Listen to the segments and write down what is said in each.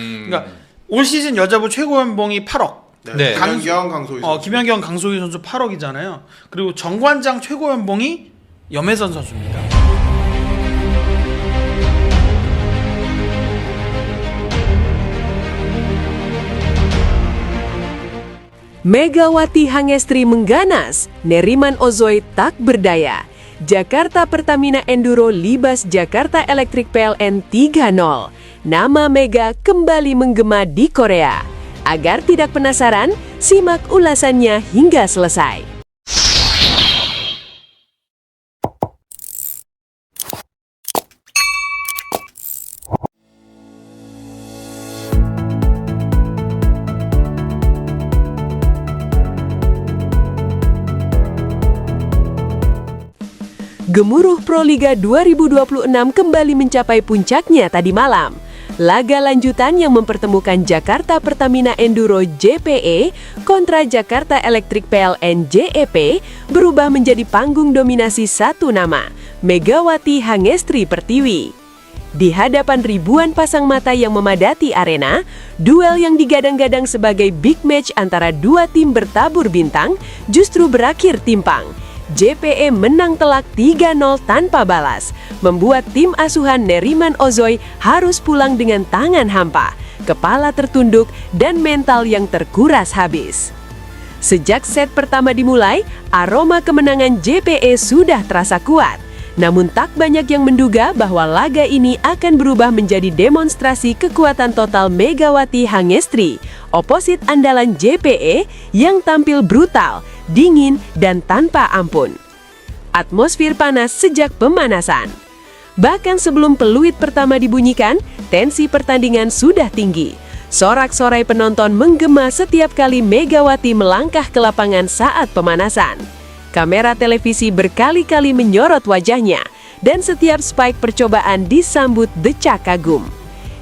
그러니까 올 시즌 여자부 최고 연봉이 8억. 네. 김연경, 강소희 선수. 김연경, 강소희 선수 8억이잖아요. 그리고 정관장 최고 연봉이 염혜선 선수입니다. Megawati Hangestri mengganas, Neriman Ozoi tak berdaya. Jakarta Pertamina Enduro libas Jakarta Electric PLN 3-0. Nama Mega kembali menggema di Korea. Agar tidak penasaran, simak ulasannya hingga selesai. Gemuruh Proliga 2026 kembali mencapai puncaknya tadi malam. Laga lanjutan yang mempertemukan Jakarta Pertamina Enduro JPE kontra Jakarta Electric PLN JEP berubah menjadi panggung dominasi satu nama, Megawati Hangestri Pertiwi. Di hadapan ribuan pasang mata yang memadati arena, duel yang digadang-gadang sebagai big match antara dua tim bertabur bintang justru berakhir timpang. JPE menang telak 3-0 tanpa balas, membuat tim asuhan Neriman Ozoi harus pulang dengan tangan hampa, kepala tertunduk, dan mental yang terkuras habis. Sejak set pertama dimulai, aroma kemenangan JPE sudah terasa kuat. Namun tak banyak yang menduga bahwa laga ini akan berubah menjadi demonstrasi kekuatan total Megawati Hangestri, oposit andalan JPE yang tampil brutal, dingin, dan tanpa ampun. Atmosfer panas sejak pemanasan. Bahkan sebelum peluit pertama dibunyikan, tensi pertandingan sudah tinggi. Sorak-sorai penonton menggema setiap kali Megawati melangkah ke lapangan saat pemanasan. Kamera televisi berkali-kali menyorot wajahnya, dan setiap spike percobaan disambut decak kagum.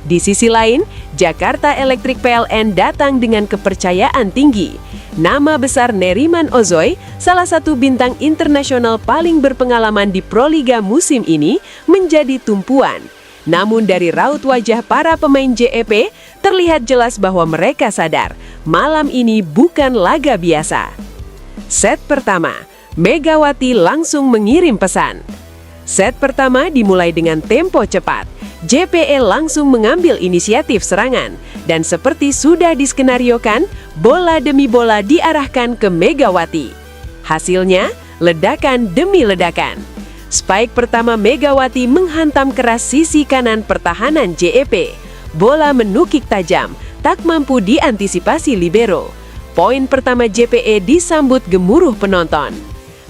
Di sisi lain, Jakarta Electric PLN datang dengan kepercayaan tinggi. Nama besar Neriman Ozoi, salah satu bintang internasional paling berpengalaman di Proliga musim ini, menjadi tumpuan. Namun dari raut wajah para pemain JEP, terlihat jelas bahwa mereka sadar, malam ini bukan laga biasa. Set pertama, Megawati langsung mengirim pesan. Set pertama dimulai dengan tempo cepat. JPE langsung mengambil inisiatif serangan, dan seperti sudah diskenariokan, bola demi bola diarahkan ke Megawati. Hasilnya, ledakan demi ledakan. Spike pertama Megawati menghantam keras sisi kanan pertahanan JEP. Bola menukik tajam, tak mampu diantisipasi libero. Poin pertama JPE disambut gemuruh penonton.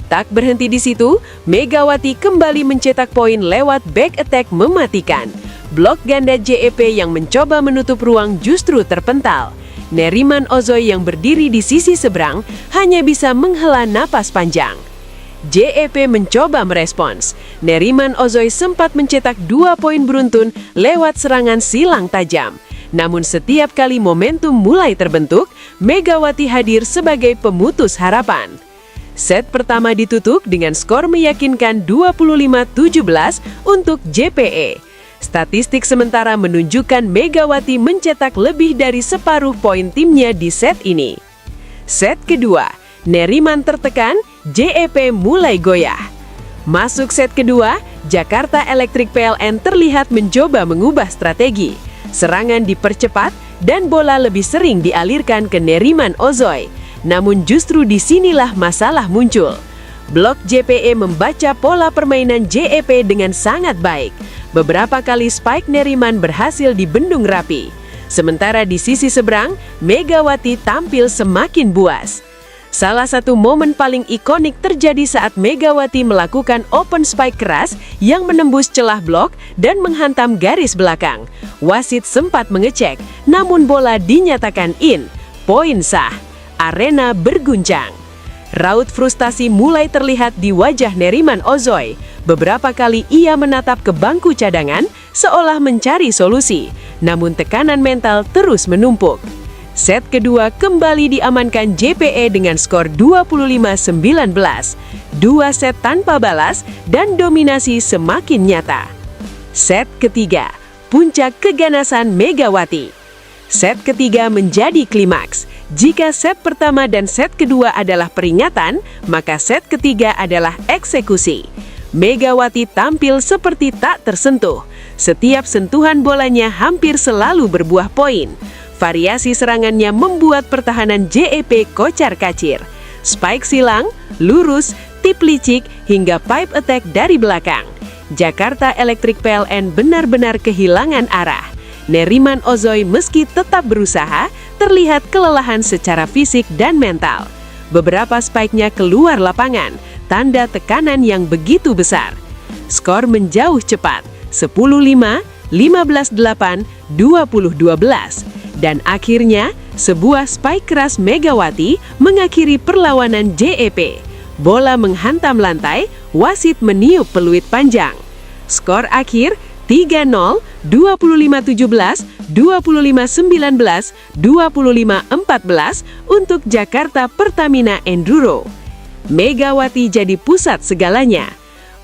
Tak berhenti di situ, Megawati kembali mencetak poin lewat back attack mematikan. Blok ganda JEP yang mencoba menutup ruang justru terpental. Neriman Ozoi yang berdiri di sisi seberang hanya bisa menghela napas panjang. JEP mencoba merespons. Neriman Ozoi sempat mencetak 2 poin beruntun lewat serangan silang tajam. Namun setiap kali momentum mulai terbentuk, Megawati hadir sebagai pemutus harapan. Set pertama ditutup dengan skor meyakinkan 25-17 untuk JPE. Statistik sementara menunjukkan Megawati mencetak lebih dari separuh poin timnya di set ini. Set kedua, Neriman tertekan, JEP mulai goyah. Masuk set kedua, Jakarta Electric PLN terlihat mencoba mengubah strategi. Serangan dipercepat dan bola lebih sering dialirkan ke Neriman Ozoi. Namun justru disinilah masalah muncul. Blok JPE membaca pola permainan JEP dengan sangat baik. Beberapa kali spike Neriman berhasil dibendung rapi. Sementara di sisi seberang, Megawati tampil semakin buas. Salah satu momen paling ikonik terjadi saat Megawati melakukan open spike keras yang menembus celah blok dan menghantam garis belakang. Wasit sempat mengecek, namun bola dinyatakan in. Poin sah. Arena berguncang. Raut frustasi mulai terlihat di wajah Neriman Ozoi. Beberapa kali ia menatap ke bangku cadangan seolah mencari solusi. Namun tekanan mental terus menumpuk. Set kedua kembali diamankan JPE dengan skor 25-19. 2 set tanpa balas dan dominasi semakin nyata. Set ketiga, puncak keganasan Megawati. Set ketiga menjadi klimaks. Jika set pertama dan set kedua adalah peringatan, maka set ketiga adalah eksekusi. Megawati tampil seperti tak tersentuh. Setiap sentuhan bolanya hampir selalu berbuah poin. Variasi serangannya membuat pertahanan JEP kocar-kacir. Spike silang, lurus, tip licik, hingga pipe attack dari belakang. Jakarta Electric PLN benar-benar kehilangan arah. Neriman Ozoy meski tetap berusaha, terlihat kelelahan secara fisik dan mental. Beberapa spike-nya keluar lapangan, tanda tekanan yang begitu besar. Skor menjauh cepat, 10-5, 15-8, 20-12. Dan akhirnya, sebuah spike keras Megawati mengakhiri perlawanan JEP. Bola menghantam lantai, wasit meniup peluit panjang. Skor akhir 3-0, 25-17, 25-19, 25-14 untuk Jakarta Pertamina Enduro. Megawati jadi pusat segalanya.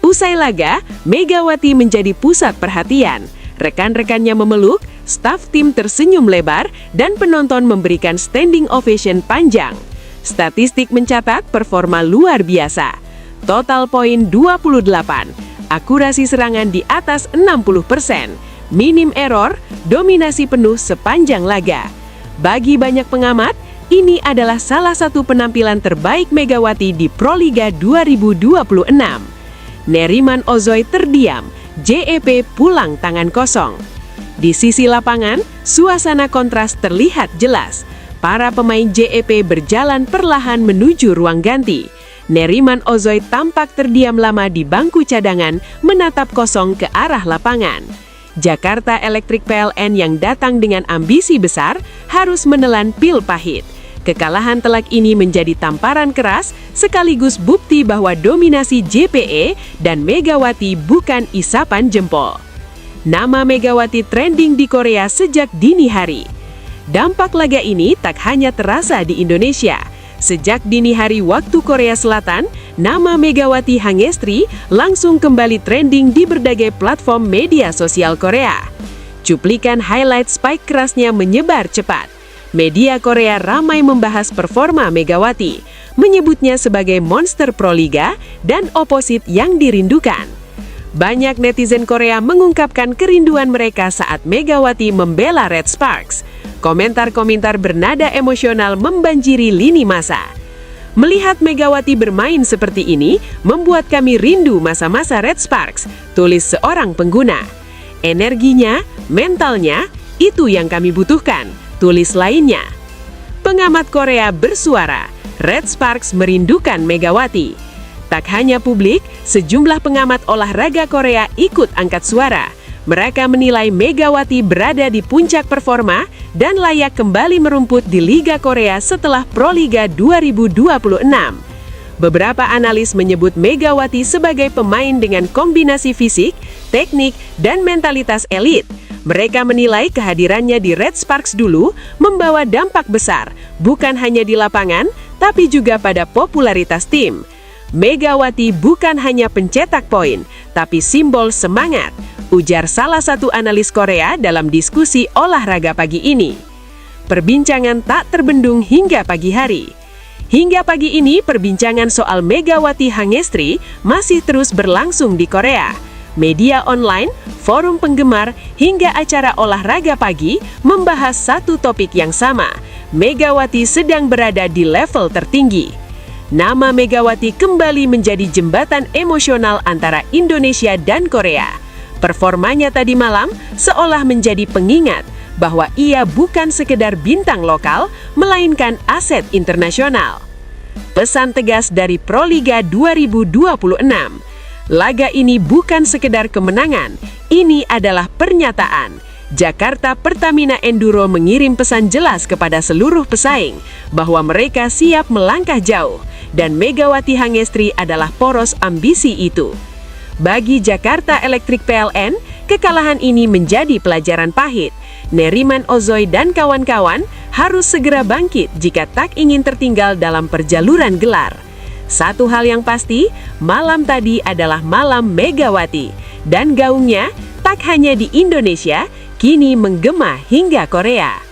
Usai laga, Megawati menjadi pusat perhatian. Rekan-rekannya memeluk, staf tim tersenyum lebar, dan penonton memberikan standing ovation panjang. Statistik mencatat performa luar biasa. Total poin 28. Akurasi serangan di atas 60%, minim error, dominasi penuh sepanjang laga. Bagi banyak pengamat, ini adalah salah satu penampilan terbaik Megawati di Proliga 2026. Neriman Ozoy terdiam, JEP pulang tangan kosong. Di sisi lapangan, suasana kontras terlihat jelas. Para pemain JEP berjalan perlahan menuju ruang ganti. Neriman Ozoy tampak terdiam lama di bangku cadangan, menatap kosong ke arah lapangan. Jakarta Electric PLN yang datang dengan ambisi besar harus menelan pil pahit. Kekalahan telak ini menjadi tamparan keras, sekaligus bukti bahwa dominasi JPE dan Megawati bukan isapan jempol. Nama Megawati trending di Korea sejak dini hari. Dampak laga ini tak hanya terasa di Indonesia. Sejak dini hari waktu Korea Selatan, nama Megawati Hangestri langsung kembali trending di berbagai platform media sosial Korea. Cuplikan highlight spike kerasnya menyebar cepat. Media Korea ramai membahas performa Megawati, menyebutnya sebagai monster Proliga dan oposit yang dirindukan. Banyak netizen Korea mengungkapkan kerinduan mereka saat Megawati membela Red Sparks. Komentar-komentar bernada emosional membanjiri lini masa. Melihat Megawati bermain seperti ini, membuat kami rindu masa-masa Red Sparks, tulis seorang pengguna. Energinya, mentalnya, itu yang kami butuhkan, tulis lainnya. Pengamat Korea bersuara, Red Sparks merindukan Megawati. Tak hanya publik, sejumlah pengamat olahraga Korea ikut angkat suara. Mereka menilai Megawati berada di puncak performa dan layak kembali merumput di Liga Korea setelah Proliga 2026. Beberapa analis menyebut Megawati sebagai pemain dengan kombinasi fisik, teknik, dan mentalitas elit. Mereka menilai kehadirannya di Red Sparks dulu membawa dampak besar, bukan hanya di lapangan, tapi juga pada popularitas tim. Megawati bukan hanya pencetak poin, tapi simbol semangat, ujar salah satu analis Korea dalam diskusi olahraga pagi ini. Perbincangan tak terbendung hingga pagi hari. Hingga pagi ini, perbincangan soal Megawati Hangestri masih terus berlangsung di Korea. Media online, forum penggemar, hingga acara olahraga pagi membahas satu topik yang sama. Megawati sedang berada di level tertinggi. Nama Megawati kembali menjadi jembatan emosional antara Indonesia dan Korea. Performanya tadi malam seolah menjadi pengingat bahwa ia bukan sekedar bintang lokal, melainkan aset internasional. Pesan tegas dari Proliga 2026. Laga ini bukan sekedar kemenangan, ini adalah pernyataan. Jakarta Pertamina Enduro mengirim pesan jelas kepada seluruh pesaing bahwa mereka siap melangkah jauh dan Megawati Hangestri adalah poros ambisi itu. Bagi Jakarta Electric PLN, kekalahan ini menjadi pelajaran pahit. Neriman Ozoy dan kawan-kawan harus segera bangkit jika tak ingin tertinggal dalam perjaluran gelar. Satu hal yang pasti, malam tadi adalah malam Megawati, dan gaungnya tak hanya di Indonesia, kini menggema hingga Korea.